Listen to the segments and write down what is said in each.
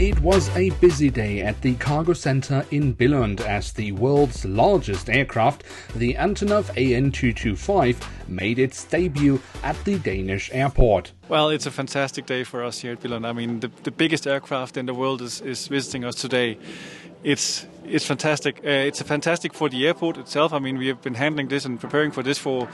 It was a busy day at the cargo center in Billund as the world's largest aircraft, the Antonov AN225, made its debut at the Danish airport. Well, it's a fantastic day for us here at Billund. I mean, the biggest aircraft in the world is visiting us today. It's fantastic. It's fantastic for the airport itself. I mean, we have been handling this and preparing for this for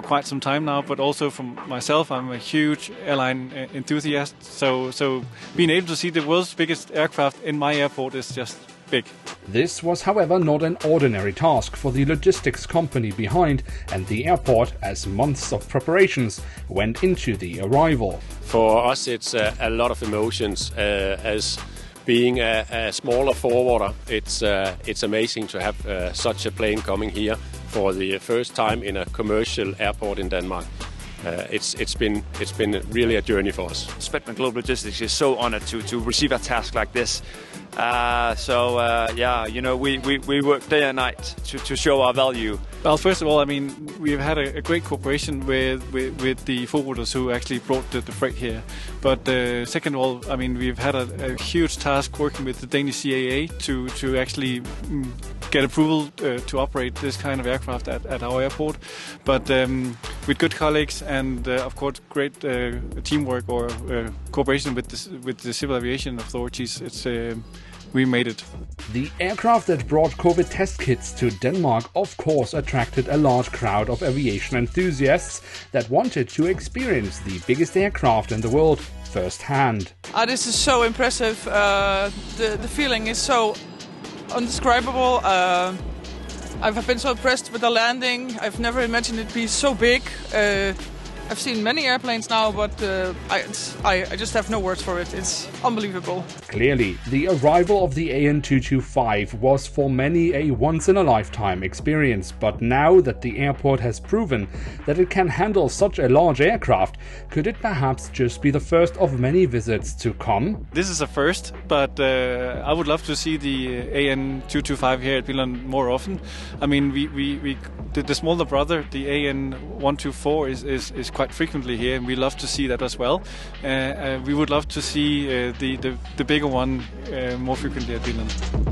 quite some time now. But also for myself, I'm a huge airline enthusiast. So being able to see the world's biggest aircraft in my airport is just big. This was, however, not an ordinary task for the logistics company behind and the airport, as months of preparations went into the arrival. For us, it's a lot of emotions. As being a smaller forwarder, it's amazing to have such a plane coming here for the first time in a commercial airport in Denmark. It's been really a journey for us. Spedman Global Logistics is so honored to receive a task like this. We work day and night to show our value. Well, first of all, I mean, we've had a great cooperation with the forwarders who actually brought the freight here. But second of all, I mean, we've had a huge task working with the Danish CAA to actually get approval to operate this kind of aircraft at our airport. But with good colleagues and, of course, great teamwork or cooperation with the civil aviation authorities, we made it. The aircraft that brought COVID test kits to Denmark, of course, attracted a large crowd of aviation enthusiasts that wanted to experience the biggest aircraft in the world firsthand. This is so impressive. The feeling is so undescribable. I've been so impressed with the landing. I've never imagined it be so big. I've seen many airplanes now, but I just have no words for it. It's unbelievable. Clearly, the arrival of the AN225 was for many a once-in-a-lifetime experience, but now that the airport has proven that it can handle such a large aircraft, could it perhaps just be the first of many visits to come? This is a first, but I would love to see the AN225 here at Billund more often. I mean, the smaller brother, the AN124, is quite frequently here, and we love to see that as well. We would love to see the bigger one more frequently at Billund.